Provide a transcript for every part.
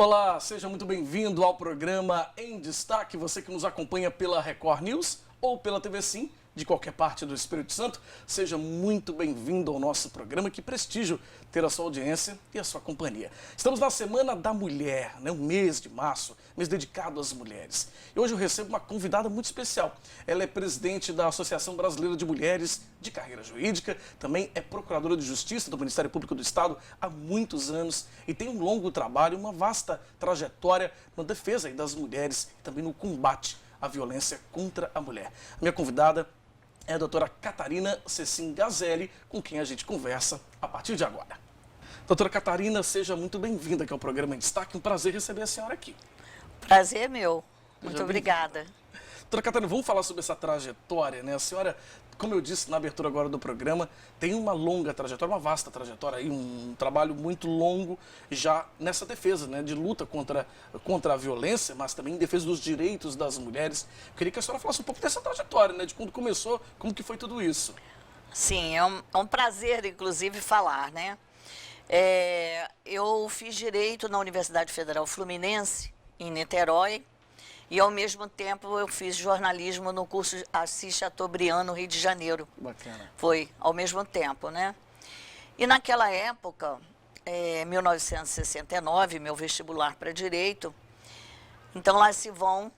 Olá, seja muito bem-vindo ao programa Em Destaque. Você que nos acompanha pela Record News ou pela TV Sim, de qualquer parte do Espírito Santo, seja muito bem-vindo ao nosso programa. Que prestígio ter a sua audiência e a sua companhia. Estamos na Semana da Mulher, um mês de março, mês dedicado às mulheres. E hoje eu recebo uma convidada muito especial. Ela é presidente da Associação Brasileira de Mulheres de Carreira Jurídica, também é procuradora de Justiça do Ministério Público do Estado há muitos anos e tem um longo trabalho, uma vasta trajetória na defesa das mulheres e também no combate à violência contra a mulher. A minha convidada é a doutora Catarina Cecim Gazelli, com quem a gente conversa a partir de agora. Doutora Catarina, seja muito bem-vinda aqui ao programa Em Destaque. Um prazer receber a senhora aqui. Prazer é meu. Muito obrigada. Doutora Catarina, vamos falar sobre essa trajetória, A senhora, como eu disse na abertura agora do programa, tem uma longa trajetória, uma vasta trajetória, um trabalho muito longo já nessa defesa, de luta contra a violência, mas também em defesa dos direitos das mulheres. Eu queria que a senhora falasse um pouco dessa trajetória, de quando começou, como que foi tudo isso. Sim, é um prazer, inclusive, falar, Eu fiz Direito na Universidade Federal Fluminense, em Niterói, e, ao mesmo tempo, eu fiz jornalismo no curso Assis Chateaubriand, no Rio de Janeiro. Bacana. Foi ao mesmo tempo, E naquela época, 1969, meu vestibular para Direito, então lá se vão,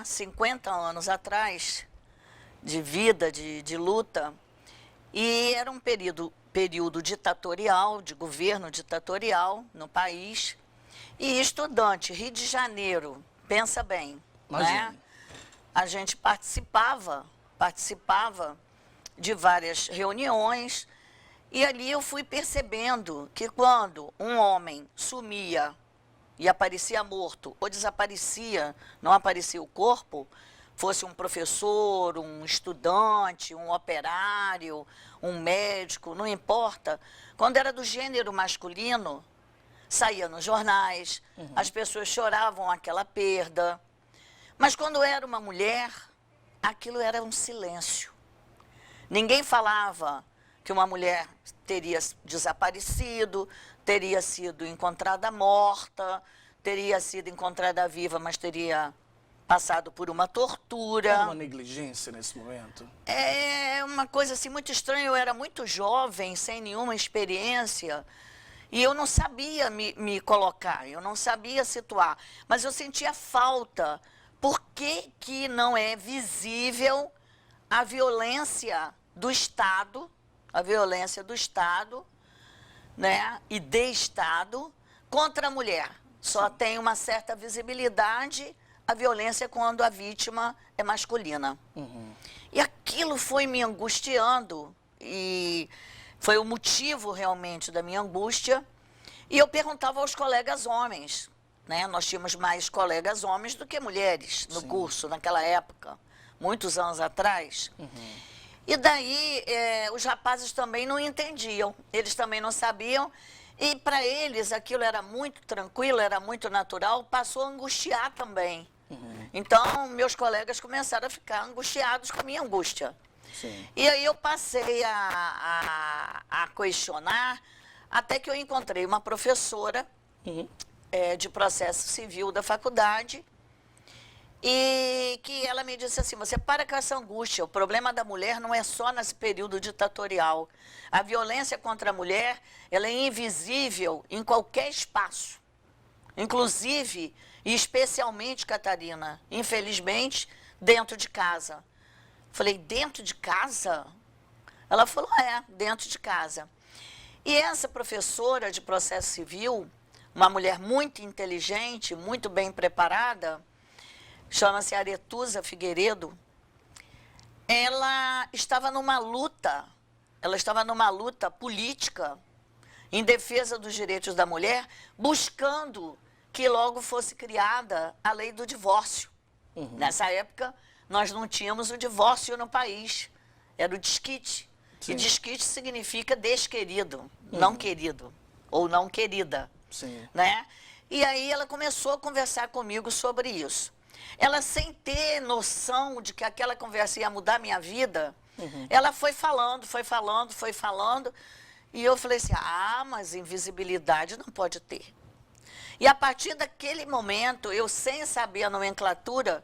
50 anos atrás, de vida, de luta, e era um período ditatorial, de governo ditatorial no país, e estudante, Rio de Janeiro, pensa bem, A gente participava de várias reuniões e ali eu fui percebendo que quando um homem sumia e aparecia morto ou desaparecia, não aparecia o corpo, fosse um professor, um estudante, um operário, um médico, não importa, quando era do gênero masculino, saía nos jornais, as pessoas choravam aquela perda. Mas quando era uma mulher, aquilo era um silêncio. Ninguém falava que uma mulher teria desaparecido, teria sido encontrada morta, teria sido encontrada viva, mas teria passado por uma tortura. Era uma negligência nesse momento? É uma coisa assim muito estranha. Eu era muito jovem, sem nenhuma experiência. E eu não sabia me colocar, eu não sabia situar, mas eu sentia falta. Por que não é visível a violência do Estado, e de Estado contra a mulher? Só tem uma certa visibilidade a violência quando a vítima é masculina. E aquilo foi me angustiando e foi o motivo realmente da minha angústia. E eu perguntava aos colegas homens, Nós tínhamos mais colegas homens do que mulheres no curso, naquela época, muitos anos atrás. E daí, os rapazes também não entendiam, eles também não sabiam. E para eles aquilo era muito tranquilo, era muito natural, passou a angustiar também. Então, meus colegas começaram a ficar angustiados com a minha angústia. Sim. E aí eu passei a questionar, até que eu encontrei uma professora de processo civil da faculdade, e que ela me disse assim: você para com essa angústia, o problema da mulher não é só nesse período ditatorial. A violência contra a mulher, ela é invisível em qualquer espaço, inclusive e especialmente, Catarina, infelizmente, dentro de casa. Falei, dentro de casa? Ela falou, dentro de casa. E essa professora de processo civil, uma mulher muito inteligente, muito bem preparada, chama-se Aretusa Figueiredo, ela estava numa luta política em defesa dos direitos da mulher, buscando que logo fosse criada a lei do divórcio. Nessa época, nós não tínhamos o divórcio no país, era o desquite. Sim. E desquite significa desquerido, não querido, ou não querida. Sim. E aí ela começou a conversar comigo sobre isso. Ela, sem ter noção de que aquela conversa ia mudar a minha vida, ela foi falando, e eu falei assim, mas invisibilidade não pode ter. E a partir daquele momento, eu sem saber a nomenclatura,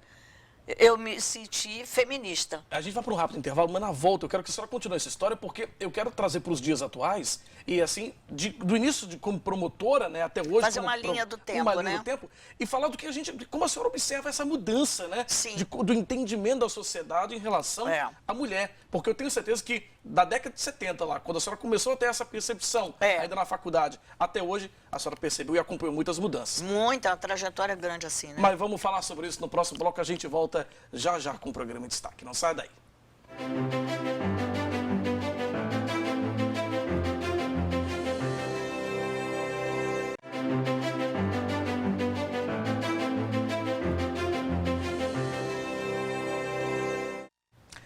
eu me senti feminista. A gente vai para um rápido intervalo, mas na volta eu quero que a senhora continue essa história, porque eu quero trazer para os dias atuais, e assim, do início como promotora, né, até hoje... Fazer uma linha do tempo, uma linha né? do tempo, e falar do que a gente, como a senhora observa essa mudança, né? Sim. Do entendimento da sociedade em relação à mulher. Porque eu tenho certeza que da década de 70 lá, quando a senhora começou a ter essa percepção, ainda na faculdade, até hoje, a senhora percebeu e acompanhou muitas mudanças. Muita, uma trajetória grande assim, né? Mas vamos falar sobre isso no próximo bloco, a gente volta já já com o programa em destaque. Não sai daí.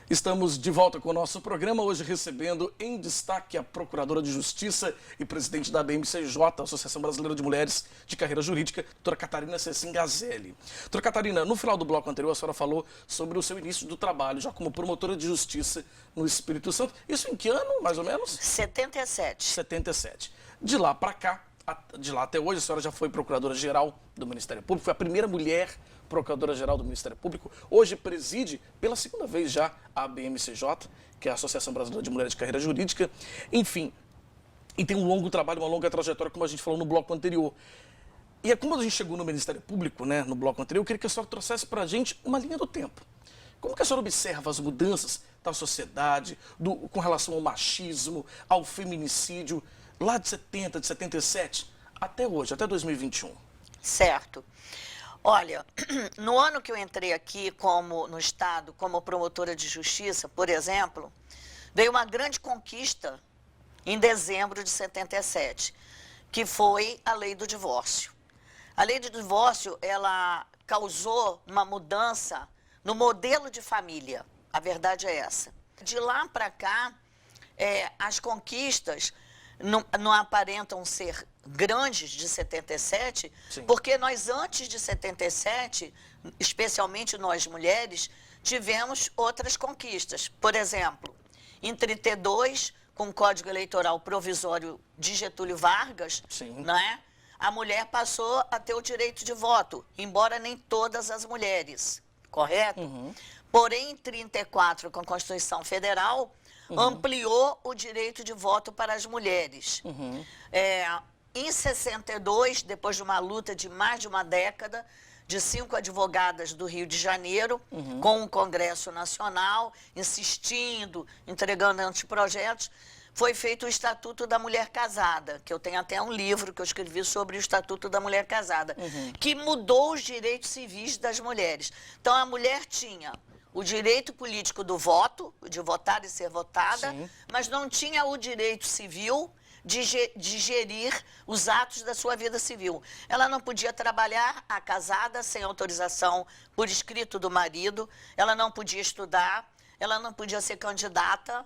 Estamos de volta com o nosso programa, hoje recebendo em destaque a Procuradora de Justiça e presidente da ABMCJ, Associação Brasileira de Mulheres de Carreira Jurídica, doutora Catarina Cecim Gazelli. Doutora Catarina, no final do bloco anterior a senhora falou sobre o seu início do trabalho, já como promotora de justiça no Espírito Santo. Isso em que ano, mais ou menos? 77. 77. De lá para cá, de lá até hoje, a senhora já foi procuradora-geral do Ministério Público, foi a primeira mulher procuradora-geral do Ministério Público, hoje preside pela segunda vez já a ABMCJ, que é a Associação Brasileira de Mulheres de Carreira Jurídica, enfim, e tem um longo trabalho, uma longa trajetória, como a gente falou no bloco anterior. E é como a gente chegou no Ministério Público, né, no bloco anterior, eu queria que a senhora trouxesse para a gente uma linha do tempo. Como que a senhora observa as mudanças da sociedade, com relação ao machismo, ao feminicídio, lá de 70, de 77, até hoje, até 2021? Certo. Olha, no ano que eu entrei aqui no Estado, como promotora de justiça, por exemplo, veio uma grande conquista em dezembro de 77, que foi a lei do divórcio. A lei do divórcio, ela causou uma mudança no modelo de família. A verdade é essa. De lá para cá, as conquistas não aparentam ser grandes de 77, Sim. Porque nós antes de 77, especialmente nós mulheres, tivemos outras conquistas. Por exemplo, em 32, com o Código Eleitoral Provisório de Getúlio Vargas, né, a mulher passou a ter o direito de voto, embora nem todas as mulheres, correto? Uhum. Porém, em 34, com a Constituição Federal, ampliou o direito de voto para as mulheres. Em 62, depois de uma luta de mais de uma década, de 5 advogadas do Rio de Janeiro, com o Congresso Nacional, insistindo, entregando anteprojetos, foi feito o Estatuto da Mulher Casada, que eu tenho até um livro que eu escrevi sobre o Estatuto da Mulher Casada, que mudou os direitos civis das mulheres. Então, a mulher tinha o direito político do voto, de votar e ser votada, Sim. mas não tinha o direito civil de gerir os atos da sua vida civil. Ela não podia trabalhar a casada sem autorização por escrito do marido, ela não podia estudar, ela não podia ser candidata,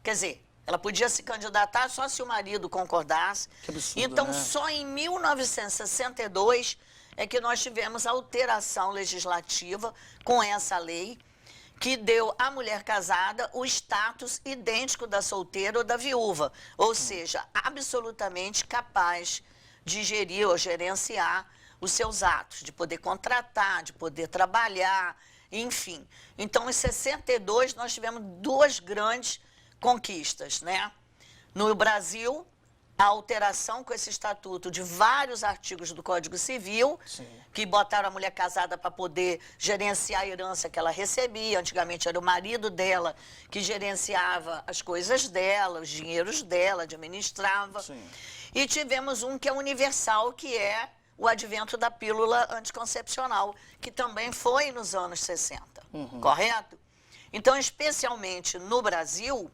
quer dizer, ela podia se candidatar só se o marido concordasse. Que absurdo, então, né? Só em 1962 é que nós tivemos a alteração legislativa com essa lei, que deu à mulher casada o status idêntico da solteira ou da viúva, ou seja, absolutamente capaz de gerir ou gerenciar os seus atos, de poder contratar, de poder trabalhar, enfim. Então, em 62, nós tivemos duas grandes conquistas, né? No Brasil, a alteração com esse estatuto de vários artigos do Código Civil, Sim. que botaram a mulher casada para poder gerenciar a herança que ela recebia. Antigamente era o marido dela que gerenciava as coisas dela, os dinheiros dela, administrava. Sim. E tivemos um que é universal, que é o advento da pílula anticoncepcional, que também foi nos anos 60, correto? Então, especialmente no Brasil,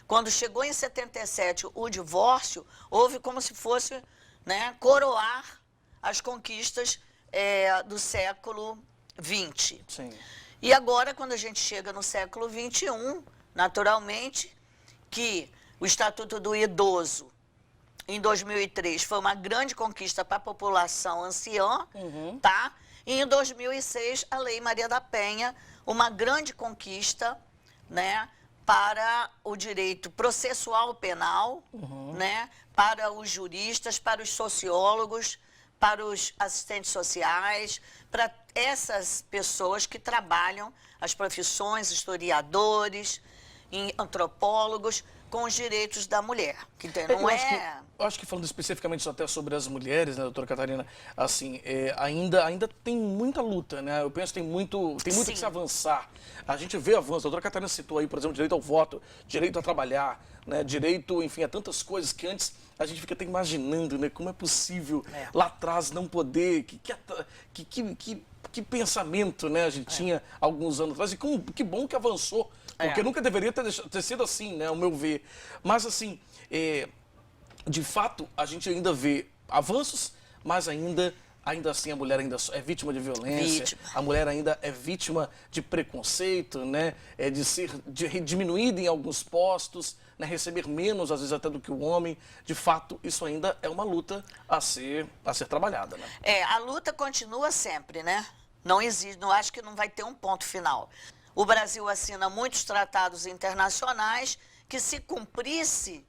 quando chegou em 77 o divórcio, houve como se fosse, né, coroar as conquistas do século XX. Sim. E agora, quando a gente chega no século XXI, naturalmente, que o Estatuto do Idoso, em 2003, foi uma grande conquista para a população anciã, tá? E em 2006, a Lei Maria da Penha, uma grande conquista, né, para o direito processual penal, né? Para os juristas, para os sociólogos, para os assistentes sociais, para essas pessoas que trabalham as profissões, historiadores, antropólogos, com os direitos da mulher. Que não eu acho que falando especificamente só até sobre as mulheres, né, doutora Catarina, assim, ainda tem muita luta, né? Eu penso que tem muito que se avançar. A gente vê avanço. A doutora Catarina citou aí, por exemplo, direito ao voto, direito a trabalhar, né, direito, enfim, a tantas coisas que antes a gente fica até imaginando, né, como é possível lá atrás não poder, que pensamento, né, a gente tinha alguns anos atrás, e que bom que avançou, porque nunca deveria ter sido assim, né, ao meu ver. Mas, assim, de fato, a gente ainda vê avanços, mas ainda assim a mulher ainda é vítima de violência, a mulher ainda é vítima de preconceito, né, de ser diminuída em alguns postos, né, receber menos, às vezes, até do que o homem. De fato, isso ainda é uma luta a ser trabalhada, né? A luta continua sempre, né? Não existe, não acho que não vai ter um ponto final. O Brasil assina muitos tratados internacionais que, se cumprisse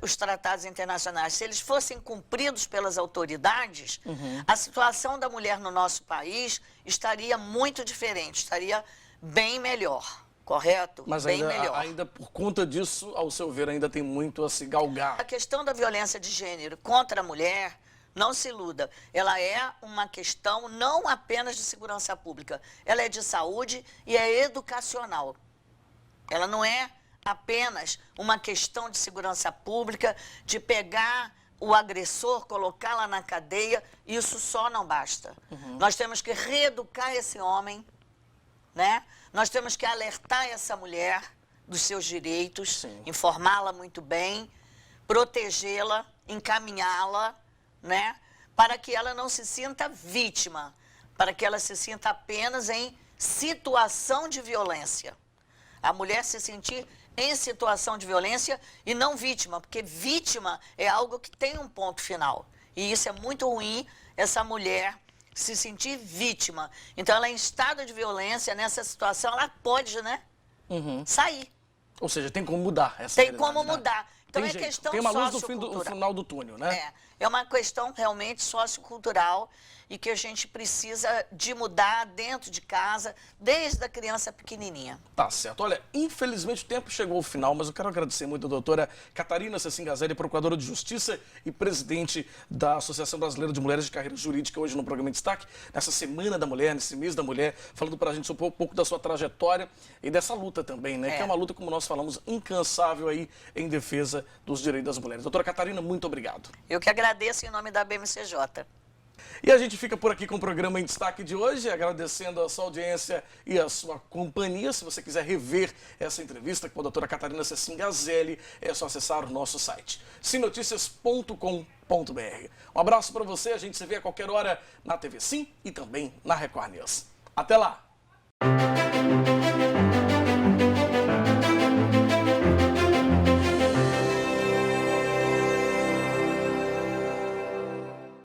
os tratados internacionais, se eles fossem cumpridos pelas autoridades, a situação da mulher no nosso país estaria muito diferente, estaria bem melhor, correto? Mas bem melhor. Ainda por conta disso, ao seu ver, ainda tem muito a se galgar. A questão da violência de gênero contra a mulher, não se iluda, ela é uma questão não apenas de segurança pública, ela é de saúde e é educacional. Ela não é apenas uma questão de segurança pública, de pegar o agressor, colocá-la na cadeia, isso só não basta. Nós temos que reeducar esse homem, né? Nós temos que alertar essa mulher dos seus direitos, informá-la muito bem, protegê-la, encaminhá-la, né? Para que ela não se sinta vítima, para que ela se sinta apenas em situação de violência. A mulher se sentir em situação de violência e não vítima, porque vítima é algo que tem um ponto final. E isso é muito ruim, essa mulher se sentir vítima. Então, ela em estado de violência, nessa situação, ela pode, né, sair. Ou seja, tem como mudar essa Tem como mudar. Então, tem questão tem uma luz sociocultural. no final do túnel, né? É uma questão realmente sociocultural e que a gente precisa de mudar dentro de casa, desde a criança pequenininha. Tá certo. Olha, infelizmente o tempo chegou ao final, mas eu quero agradecer muito a doutora Catarina Cecim Gazelli, procuradora de Justiça e presidente da Associação Brasileira de Mulheres de Carreira Jurídica, hoje no programa em destaque, nessa Semana da Mulher, nesse mês da mulher, falando pra gente sobre um pouco da sua trajetória e dessa luta também, né? Que é uma luta, como nós falamos, incansável aí em defesa dos direitos das mulheres. Doutora Catarina, muito obrigado. Eu que agradeço em nome da BMCJ. E a gente fica por aqui com o programa em destaque de hoje, agradecendo a sua audiência e a sua companhia. Se você quiser rever essa entrevista com a doutora Catarina Cecim Gazelli, é só acessar o nosso site, simnoticias.com.br. Um abraço para você, a gente se vê a qualquer hora na TV Sim e também na Record News. Até lá!